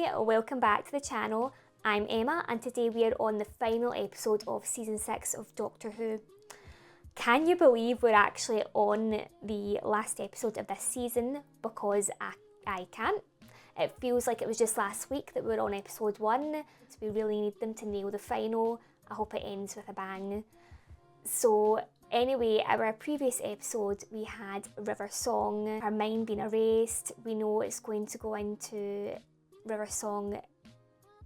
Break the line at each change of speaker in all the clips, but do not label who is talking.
Hi, welcome back to the channel. I'm Emma and today we are on the final episode of season 6 of Doctor Who. Can you believe we're actually on the last episode of this season? Because I can't. It feels like it was just last week that we were on episode 1, so we really need them to nail the final. I hope it ends with a bang. So anyway, our previous episode we had River Song, her mind being erased. We know it's going to go into River Song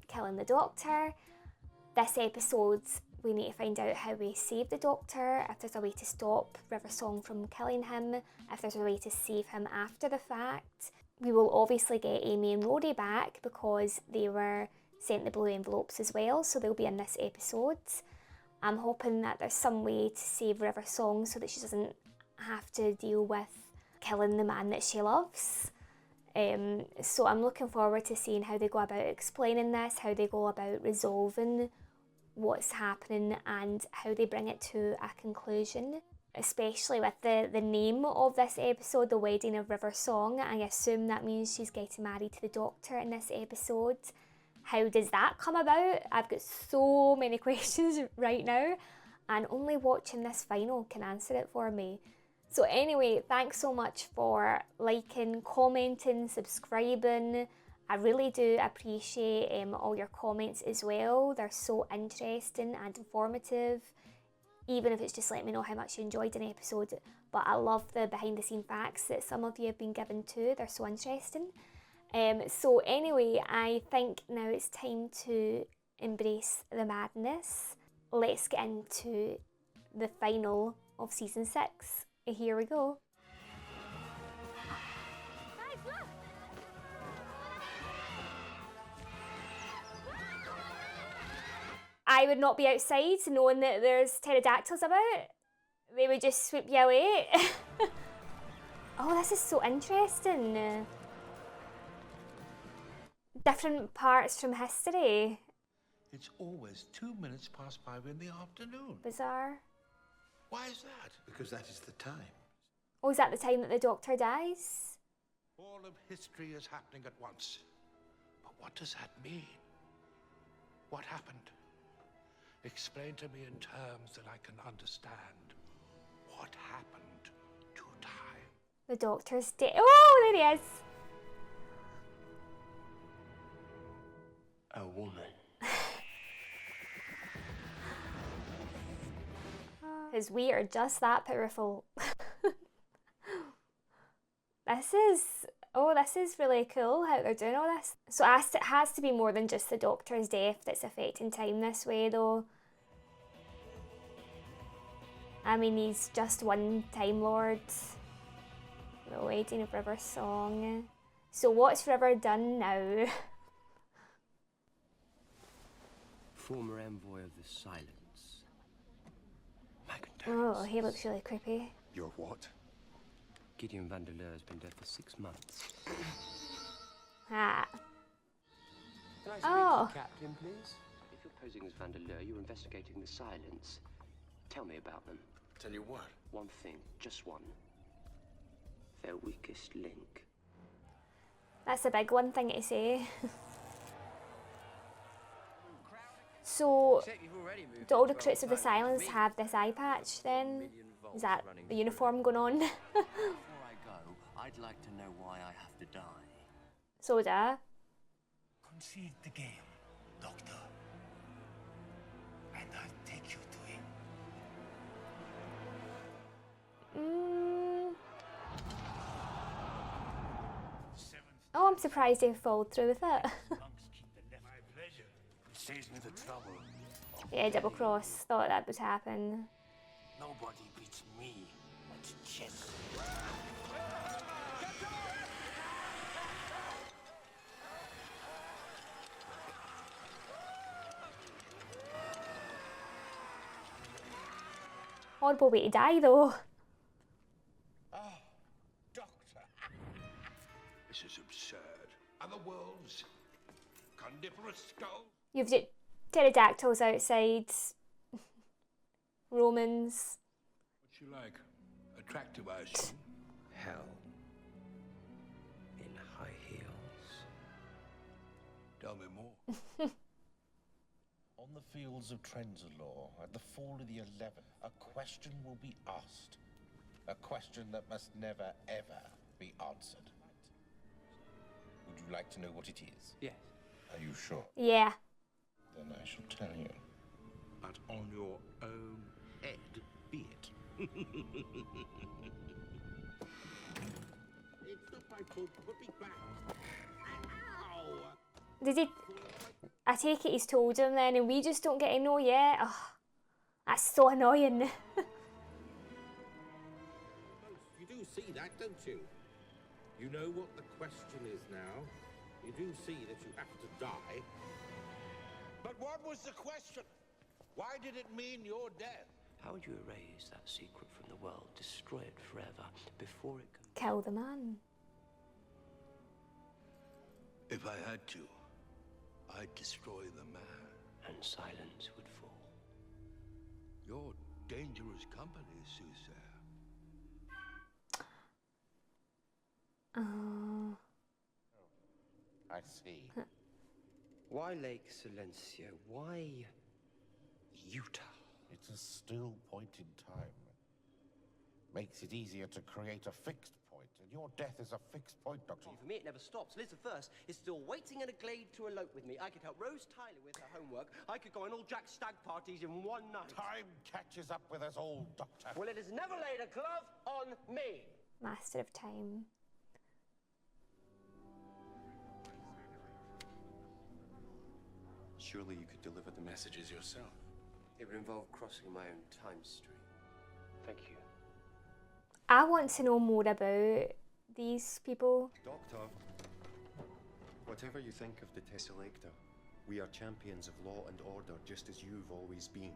killing the Doctor. This episode we need to find out how we save the Doctor, if there's a way to stop River Song from killing him, if there's a way to save him after the fact. We will obviously get Amy and Rory back because they were sent the blue envelopes as well, so they'll be in this episode. I'm hoping that there's some way to save River Song so that she doesn't have to deal with killing the man that she loves. So I'm looking forward to seeing how they go about explaining this, how they go about resolving what's happening and how they bring it to a conclusion. Especially with the name of this episode, The Wedding of River Song. I assume that means she's getting married to the Doctor in this episode. How does that come about? I've got so many questions right now and only watching this final can answer it for me. So anyway, thanks so much for liking, commenting, subscribing. I really do appreciate all your comments as well. They're so interesting and informative. Even if it's just letting me know how much you enjoyed an episode. But I love the behind the scene facts that some of you have been given too. They're so interesting. So anyway, I think now it's time to embrace the madness. Let's get into the final of season 6. Here we go.
Guys, look!
I would not be outside knowing that there's pterodactyls about. They would just swoop you away. Oh, this is so interesting. Different parts from history.
It's always 2 minutes past 5 in the afternoon.
Bizarre.
Why is that?
Because that is the time.
Oh, is that the time that the Doctor dies?
All of history is happening at once. But what does that mean? What happened? Explain to me in terms that I can understand. What happened to time?
The Doctor's dead. Oh, there he is.
A woman.
Because we are just that powerful. This is really cool how they're doing all this. So it has to be more than just the Doctor's death that's affecting time this way though. I mean, he's just one Time Lord. The Wedding of River Song. So what's River done now?
Former envoy of the Silence.
Oh, he looks really creepy.
You're what?
Gideon Vandeleur has been dead for 6 months.
Ah.
Can I speak
Oh.
to the captain, please? If you're posing as Vandeleur, you're investigating the Silence. Tell me about them.
Tell you what?
One thing, just one. Their weakest link.
That's a big one thing to say. So, do all the recruits of the Silence have this eye patch then? Is that the uniform going on?
Before I go, I'd like to know why I have to die.
Soda.
Concede the game, Doctor. And I'll take you to him.
Oh, I'm surprised they followed through with it.
Monks keep the left. My pleasure. It saves me the trouble.
Yeah, double cross. Thought that would happen.
Nobody beats me at chess.
Horrible way to die though.
Oh, Doctor. This is absurd. Other worlds? Carnivorous skulls?
You've got pterodactyls outside. Romans.
What's she like? Attractive, I assume.
Hell. In high heels.
Tell me more.
On the fields of Trenzalore, at the fall of the 11th, a question will be asked. A question that must never, ever be answered. Would you like to know what it is?
Yes.
Are you sure?
Yeah.
Then I shall tell you.
But on your own head be it. It's not my fault. Put me back. Ow!
Did he... I take it he's told him then and we just don't get to know yet. Oh, that's so annoying.
You do see that, don't you? You know what the question is now. You do see that you have to die. But what was the question? Why did it mean your death?
How would you erase that secret from the world, destroy it forever, before it can...
Kill the man.
If I had to, I'd destroy the man.
And silence would fall.
You're dangerous company, Soothsayer.
Oh.
I see.
Why Lake Silencio? Why Utah?
It's a still point in time. Makes it easier to create a fixed point, and your death is a fixed point, Doctor.
For me, it never stops. Liz the First is still waiting in a glade to elope with me. I could help Rose Tyler with her homework. I could go on all Jack's stag parties in one night.
Time catches up with us all, Doctor.
Well, it has never laid a glove on me.
Master of Time.
Surely you could deliver the messages yourself.
It would involve crossing my own time stream. Thank you.
I want to know more about these people.
Doctor, whatever you think of the Tesselecta, we are champions of law and order just as you've always been.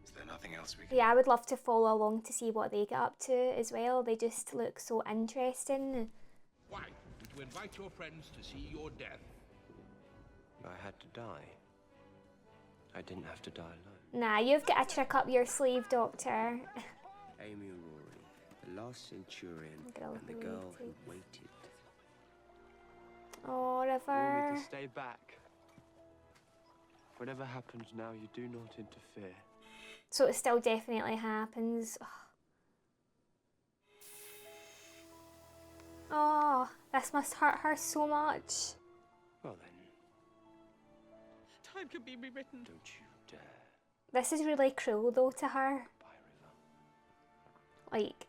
Is there nothing else we can...
Yeah, I would love to follow along to see what they get up to as well. They just look so interesting.
Why did you invite your friends to see your death?
I had to die. I didn't have to die alone.
Nah, you've got a trick up your sleeve, Doctor.
Amy and Rory, the last centurion,
Girl
and the
who
girl who
waited.
waited.
Oh,
Want me
River.
to stay back. Whatever happens now, you do not interfere.
So it still definitely happens. Oh, this must hurt her so much.
Well then,
Time can be rewritten.
don't you dare.
This is really cruel though to her.
Bye, River.
Like,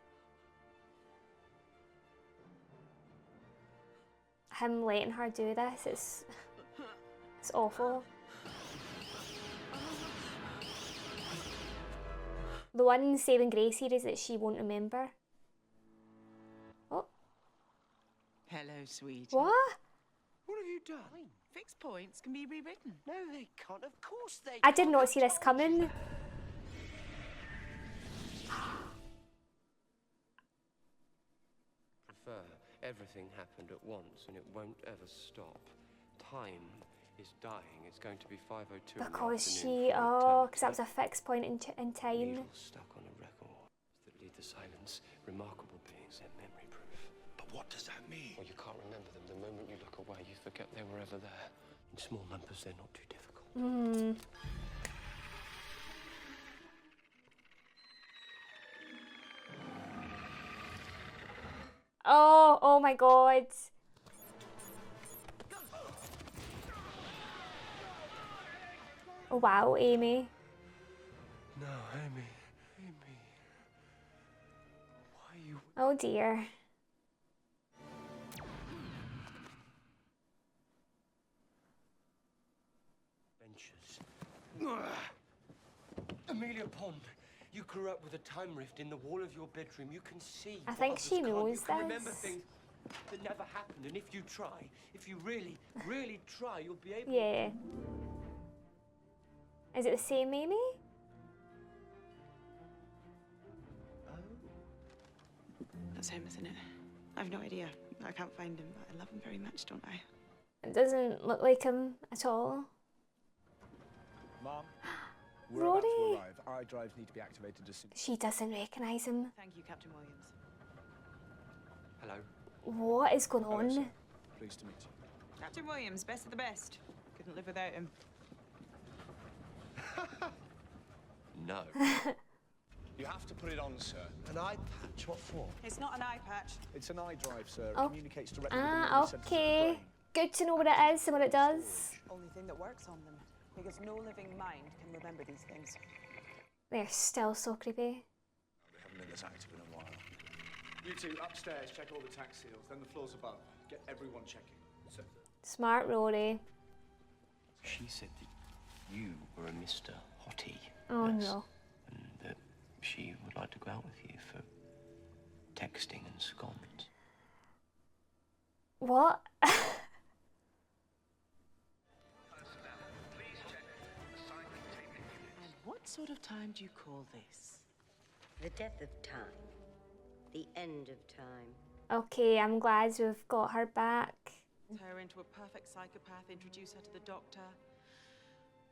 him letting her do this, it's awful. The one saving grace here is that she won't remember. Oh,
Hello, sweetie.
what?
What have you done?
Fixed points can be rewritten.
No, they can't. Of course they
I did
can't.
not see this coming.
Prefer everything happened at once and it won't ever stop. Time is dying. It's going to be 5:02
Because
in the
she,
afternoon.
because that was a fixed point in time.
Needles stuck on a record that lead to silence. Remarkable beings, they're memory proof.
But what does that mean?
Well, you can't remember them. The moment you look away, you forget they were ever there. In small numbers, they're not too difficult.
Oh my God. Oh wow, Amy.
No, Amy. Amy. Why are you...
Oh dear.
Benches. Amelia Pond, you grew up with a time rift in the wall of your bedroom. You can see.
I
what
think
others
she
can't.
knows
You can remember
this.
things that never happened. And if you try, if you really, really try, you'll be able
Yeah. Is it the same Amy?
That's him, isn't it? I've no idea. I can't find him, but I love him very much, don't I?
It doesn't look like him at all.
Mom, we're about to
Rory.
arrive. Our drives need to be activated as soon.
She doesn't recognise him.
Thank you, Captain Williams.
Hello.
What is going
Hello, sir.
on?
Pleased to meet you.
Captain Williams, best of the best. Couldn't live without him.
No.
You have to put it on, sir. An eye patch? What for?
It's not an eye patch.
It's an eye drive, sir. It
Oh.
communicates directly with the memory centers of the
Okay.
brain.
Good to know what it is and what it does.
Only thing that works on them, because no living mind can remember these things.
They're still so creepy.
They haven't been this active in a while. You two, upstairs, check all the tax seals, then the floors above. Get everyone checking. Sir.
Smart Rory.
She said that you were a Mr. Hottie.
Oh
nurse,
no.
And that she would like to go out with you for texting and scones.
What?
And what sort of time do you call this?
The death of time. The end of time.
Okay, I'm glad we've got her back.
Her into a perfect psychopath, introduce her to the doctor.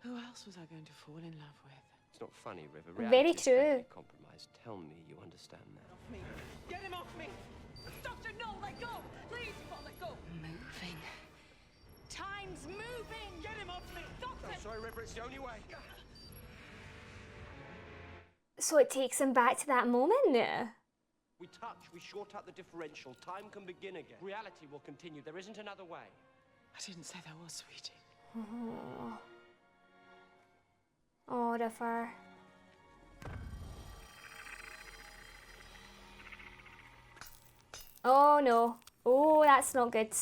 Who else was I going to fall in love with?
It's not funny, River.
Very
Reality is
true.
totally compromised. Tell me you understand that.
Off me. Get him off me! Doctor, no, let go! Please, don't let go!
Moving. Time's moving!
Get him off me! Doctor!
I'm sorry, River, it's the only way.
So it takes him back to that moment.
We touch, we short out the differential. Time can begin again. Reality will continue. There isn't another way.
I didn't say there was, sweetie.
Oh, oh River. Oh no. Oh, that's not good.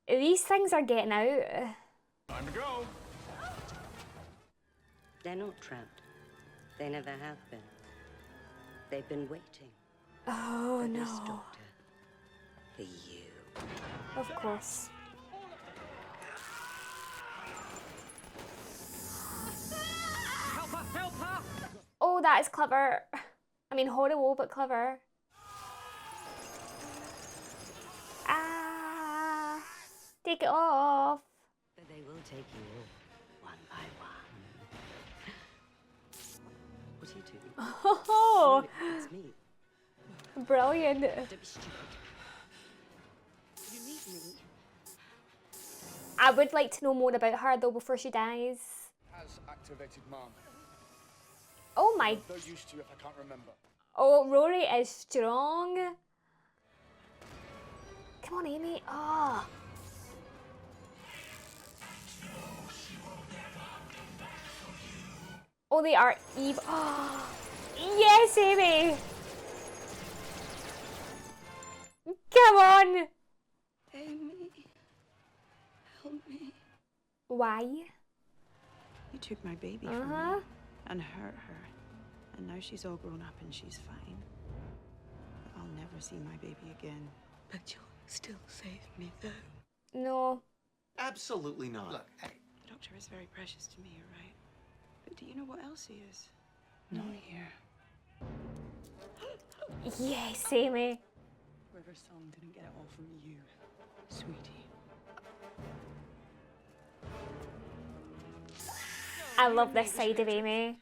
These things are getting out.
Time to go.
They're not trapped. They never have been. They've been waiting.
Oh
for
no.
this doctor. For you.
Of course.
Help her! Help her!
Oh, that is clever. I mean, horrible, but clever. Ah, take it off.
But they will take you all, one by one. What are you doing?
Oh,
It's me.
brilliant.
Don't be stupid. You need me.
I would like to know more about her though before she dies.
Has activated Mom.
Oh my.
No use to you if I can't remember.
Oh, Rory is strong. Come on, Amy. Oh. Oh, they are evil. Oh. Yes, Amy. Come on.
Amy, help me.
Why?
You took my baby from me and hurt her. And now she's all grown up and she's fine. But I'll never see my baby again.
But you'll still save me, though.
No.
Absolutely not. Look, hey.
The doctor is very precious to me, you're right. But do you know what else he is?
Not here.
Yes, Amy.
River Song didn't get it all from you, sweetie.
I love this side of Amy.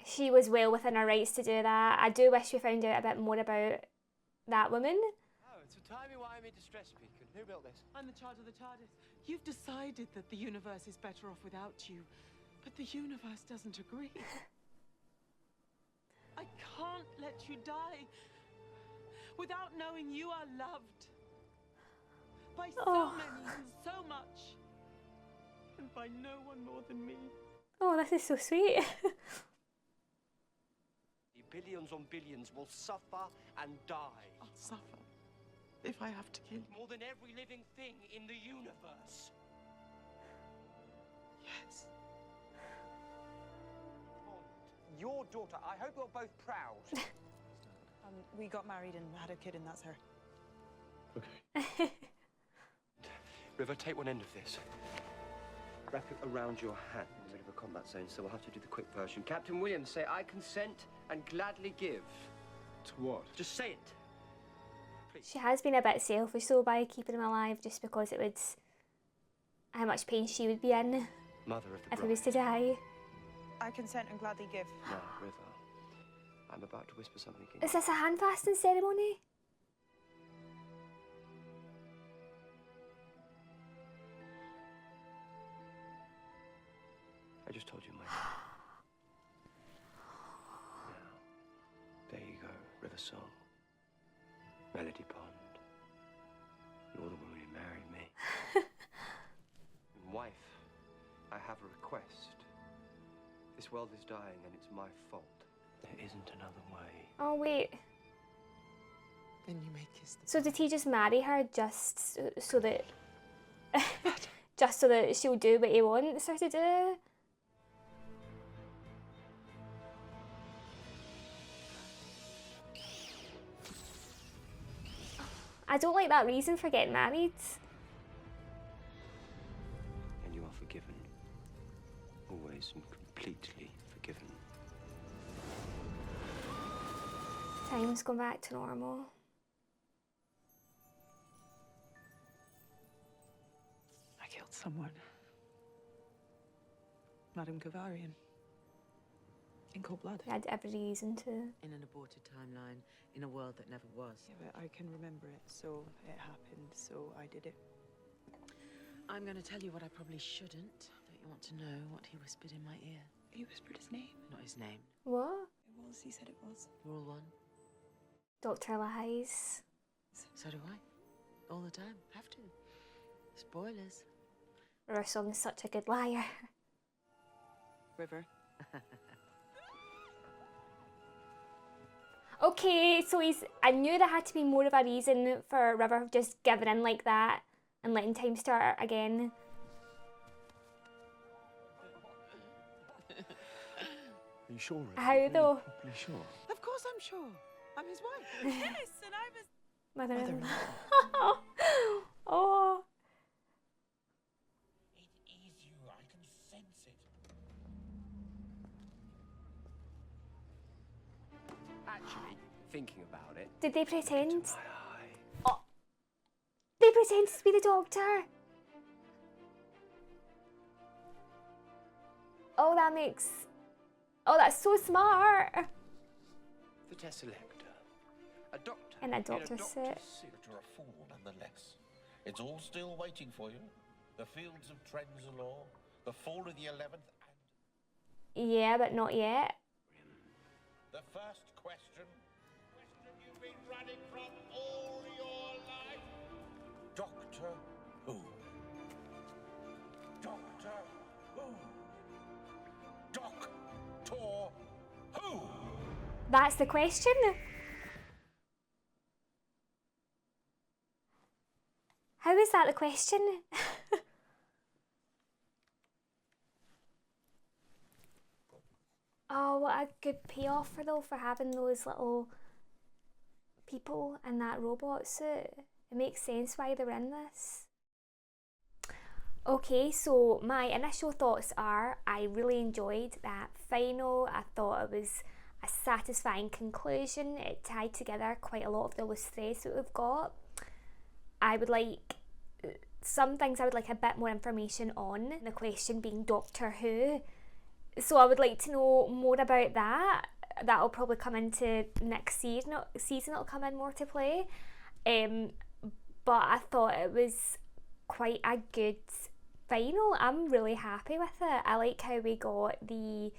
She was well within her rights to do that. I do wish we found out a bit more about that woman.
Oh, it's a timey-wimey distress beacon. Who built this?
I'm the charge of the TARDIS. You've decided that the universe is better off without you, but the universe doesn't agree. I can't let you die without knowing you are loved by so many and so much, and by no one more than me.
Oh, this is so sweet.
Billions on billions will suffer and die.
I'll suffer if I have to kill you.
More than every living thing in the universe.
Yes.
Your daughter, I hope you're both proud.
We got married and had a kid, and that's her.
Okay. River, take one end of this. Wrap it around your hand in the middle of a combat zone, so we'll have to do the quick version. Captain Williams, say, I consent and gladly give.
To what?
Just say it. Please.
She has been a bit selfish though by keeping him alive just because it would... how much pain she would be in
Mother of the
if he was to die.
I consent and gladly give.
Now, River, I'm about to whisper something in.
Is this a hand fasting ceremony?
I just told you my name. Now, there you go, River Song, Melody Pond. You're the woman who married me. Wife, I have a request. This world is dying and it's my fault. There isn't another way.
Oh, wait.
Then you may kiss the...
So did he just marry her just so that... just so that she'll do what he wants her to do? I don't like that reason for getting married.
And you are forgiven. Always and completely forgiven.
Time's gone back to normal.
I killed someone. Madame Kavarian. In cold blood.
He had every reason to.
In an aborted timeline, in a world that never was.
Yeah, but I can remember it, so it happened, so I did it.
I'm going to tell you what I probably shouldn't. Don't you want to know what he whispered in my ear?
He whispered his name.
Not his name.
What?
It was, he said it was.
We're all one.
Dr. Lies.
So do I. All the time. Have to. Spoilers.
River Song's such a good liar.
River.
Okay, so I knew there had to be more of a reason for River just giving in like that and letting time start again.
Are you sure, River?
How though?
Are you sure?
Of course I'm sure. I'm his wife. Yes, and I'm his...
Mother-in-law. Oh.
It is you. I can sense it.
Actually, thinking about it.
Did they pretend?
My eye.
Oh. They pretended to be the doctor. Oh, that makes... Oh, that's so smart.
The Tesselector. A doctor.
In a doctor's suit.
But you're a fool nonetheless. It's all still waiting for you. The fields of Trenzalore, the fall of the 11th, and...
Yeah, but not yet.
The first question you've been running from all your life. Doctor Who? Doctor Who? Doctor Who?
That's the question. How is that the question? Oh, what a good payoff for having those little people in that robot suit. It makes sense why they're in this. Okay, so my initial thoughts are I really enjoyed that final. I thought it was a satisfying conclusion. It tied together quite a lot of the loose threads that we've got. I would like some things I would like a bit more information on, the question being Doctor Who. So I would like to know more about that. That'll probably come into next season. It'll come in more to play. But I thought it was quite a good final. I'm really happy with it. I like how we got the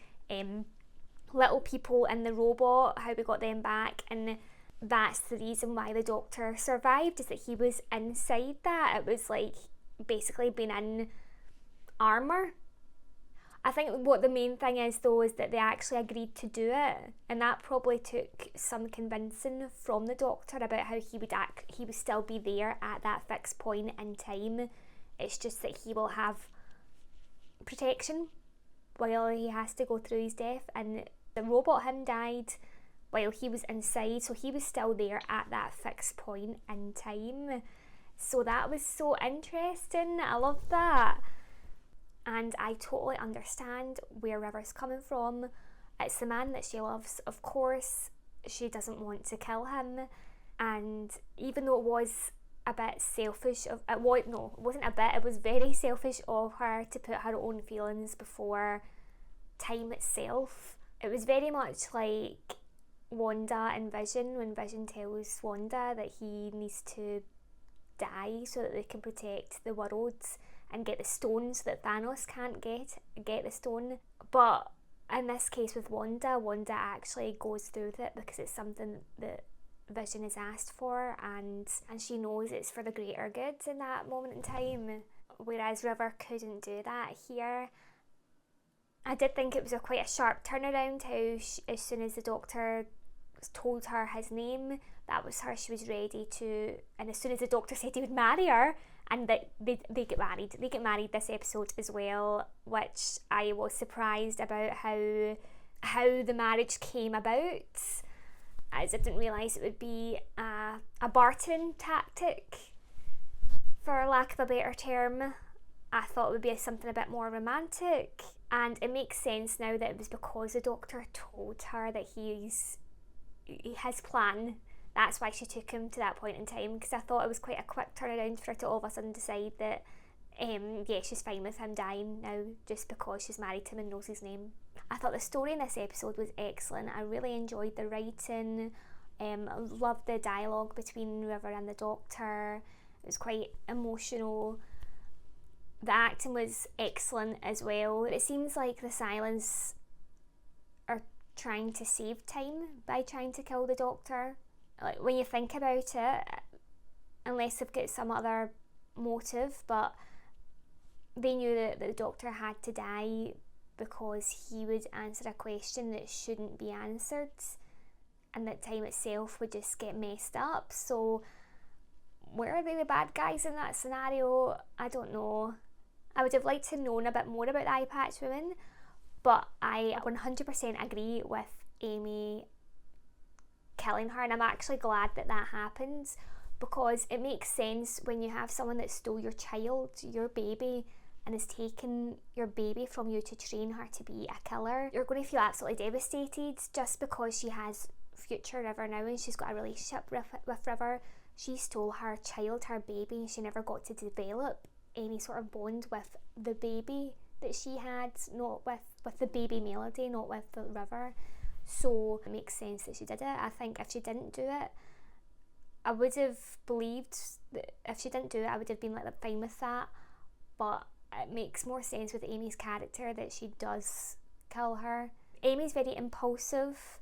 little people in the robot, how we got them back, and that's the reason why the Doctor survived, is that he was inside that. It was like basically being in armour. I think what the main thing is though is that they actually agreed to do it, and that probably took some convincing from the Doctor about how he would still be there at that fixed point in time. It's just that he will have protection while he has to go through his death, and the robot him died while he was inside, so he was still there at that fixed point in time. So that was so interesting. I love that. And I totally understand where River's coming from. It's the man that she loves. Of course, she doesn't want to kill him. And even though it was a bit selfish of it wasn't a bit, it was very selfish of her to put her own feelings before time itself. It was very much like Wanda and Vision, when Vision tells Wanda that he needs to die so that they can protect the world. and get the stone so that Thanos can't get the stone. But in this case with Wanda actually goes through with it because it's something that Vision is asked for, and she knows it's for the greater good in that moment in time, whereas River couldn't do that here. I did think it was quite a sharp turnaround how as soon as the Doctor told her his name, that was her, she was ready to, and as soon as the Doctor said he would marry her, and that they get married this episode as well, which I was surprised about how the marriage came about, as I didn't realise it would be a Barton tactic, for lack of a better term. I thought it would be something a bit more romantic, and it makes sense now that it was because the Doctor told her that his plan, that's why she took him to that point in time, because I thought it was quite a quick turnaround for her to all of a sudden decide that she's fine with him dying now just because she's married to him and knows his name. I thought the story in this episode was excellent. I really enjoyed the writing, loved the dialogue between River and the Doctor. It was quite emotional. The acting was excellent as well. It seems like the Silence are trying to save time by trying to kill the Doctor. Like, when you think about it, unless they've got some other motive, but they knew that the Doctor had to die because he would answer a question that shouldn't be answered, and that time itself would just get messed up. So were they the bad guys in that scenario? I don't know. I would have liked to know a bit more about the eye patch women, but I 100% agree with Amy killing her, and I'm actually glad that happens, because it makes sense when you have someone that stole your child, your baby, and is taking your baby from you to train her to be a killer. You're going to feel absolutely devastated just because she has future River now and she's got a relationship with River. She stole her child, her baby, and she never got to develop any sort of bond with the baby that she had, not with the baby Melody, not with the River. So it makes sense that she did it. I think if she didn't do it, I would have believed that if she didn't do it, I would have been like fine with that. But it makes more sense with Amy's character that she does kill her. Amy's very impulsive,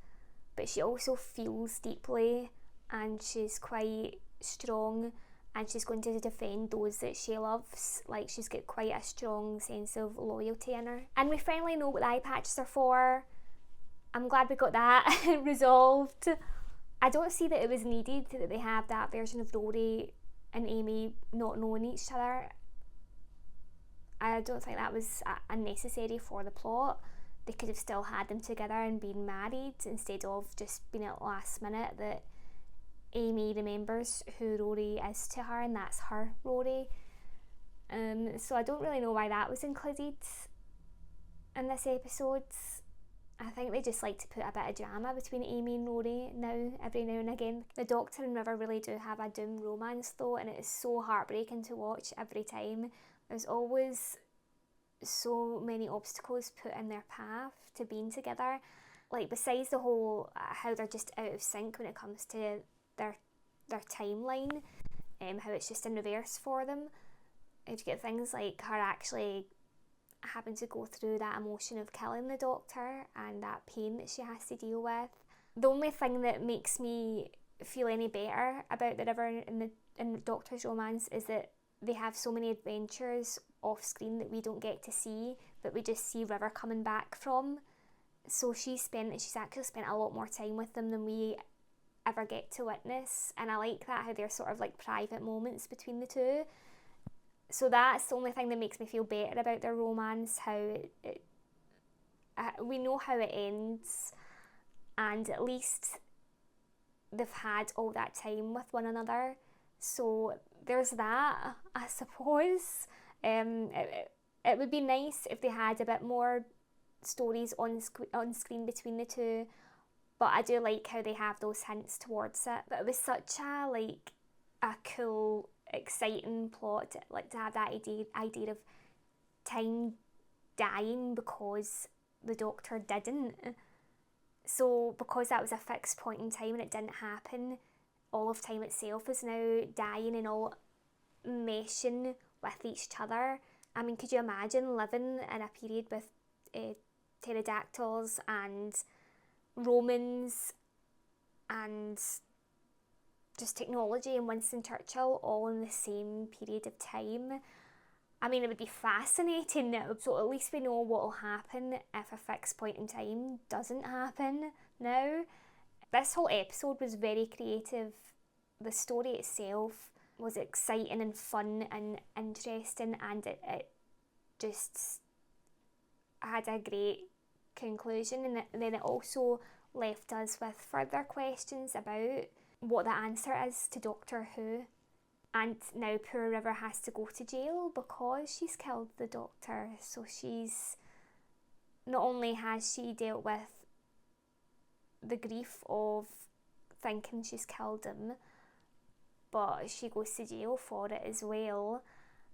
but she also feels deeply, and she's quite strong, and she's going to defend those that she loves. Like, she's got quite a strong sense of loyalty in her. And we finally know what the eye patches are for. I'm glad we got that resolved. I don't see that it was needed that they have that version of Rory and Amy not knowing each other. I don't think that was unnecessary for the plot. They could have still had them together and been married, instead of just being at the last minute that Amy remembers who Rory is to her, and that's her Rory. So I don't really know why that was included in this episode. I think they just like to put a bit of drama between Amy and Rory every now and again. The Doctor and River really do have a doom romance though, and it is so heartbreaking to watch every time. There's always so many obstacles put in their path to being together. Like, besides the whole how they're just out of sync when it comes to their timeline, how it's just in reverse for them. If you get things like her actually having to go through that emotion of killing the Doctor and that pain that she has to deal with. The only thing that makes me feel any better about the River and the Doctor's romance is that they have so many adventures off screen that we don't get to see, but we just see River coming back from. So she's actually spent a lot more time with them than we ever get to witness, and I like that, how they're sort of like private moments between the two. So that's the only thing that makes me feel better about their romance, how we know how it ends, and at least they've had all that time with one another. So there's that, I suppose. It would be nice if they had a bit more stories on screen between the two, but I do like how they have those hints towards it. But it was such a cool, exciting plot, like to have that idea of time dying because the Doctor didn't. So because that was a fixed point in time and it didn't happen, all of time itself is now dying and all meshing with each other. I mean, could you imagine living in a period with pterodactyls and Romans and just technology and Winston Churchill all in the same period of time? I mean, it would be fascinating, so at least we know what will happen if a fixed point in time doesn't happen now. This whole episode was very creative. The story itself was exciting and fun and interesting, and it just had a great conclusion, and then it also left us with further questions about what the answer is to Doctor Who. And now poor River has to go to jail because she's killed the Doctor. So she's, not only has she dealt with the grief of thinking she's killed him, but she goes to jail for it as well.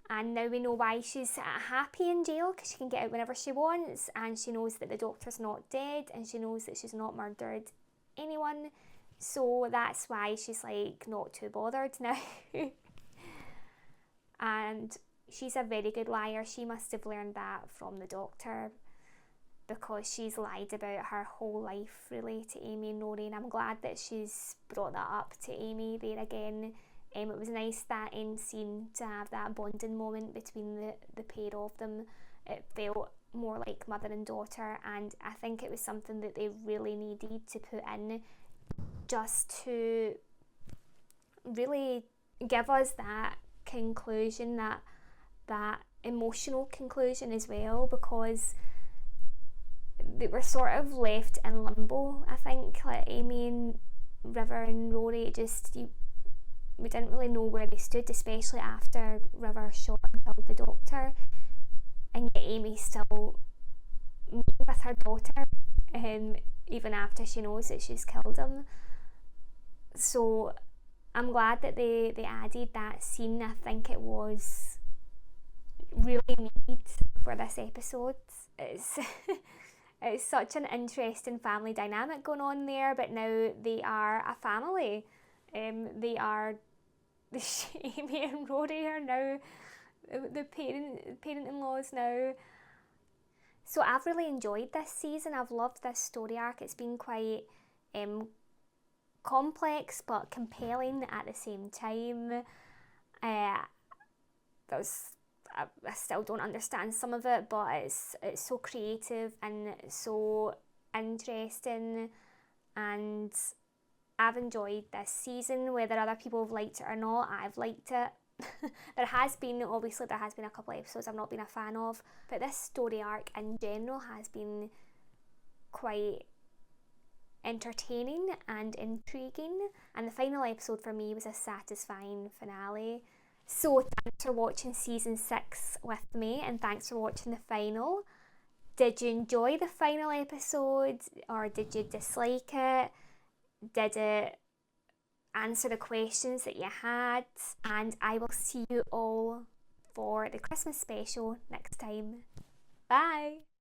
And now we know why she's happy in jail, because she can get out whenever she wants, and she knows that the Doctor's not dead, and she knows that she's not murdered anyone. So that's why she's like not too bothered now. And she's a very good liar. She must have learned that from the Doctor, because she's lied about her whole life really to Amy and Rory, and I'm glad that she's brought that up to Amy there again. It was nice, that end scene, to have that bonding moment between the pair of them. It felt more like mother and daughter, and I think it was something that they really needed to put in, just to really give us that conclusion, that emotional conclusion as well, because they were sort of left in limbo. I think, like Amy and River and Rory, we didn't really know where they stood, especially after River shot and killed the Doctor, and yet Amy's still meeting with her daughter, even after she knows that she's killed him. So I'm glad that they added that scene. I think it was really needed for this episode. It's it's such an interesting family dynamic going on there, but now they are a family. They are Amy and Rory are now the parent-in-laws now. So I've really enjoyed this season. I've loved this story arc. It's been quite complex but compelling at the same time. I still don't understand some of it, but it's so creative and so interesting, and I've enjoyed this season. Whether other people have liked it or not, I've liked it. There has been a couple of episodes I've not been a fan of, but this story arc in general has been quite entertaining and intriguing, and the final episode for me was a satisfying finale. So thanks for watching season 6 with me, and thanks for watching the final. Did you enjoy the final episode, or did you dislike it? Did it answer the questions that you had? And I will see you all for the Christmas special next time. Bye!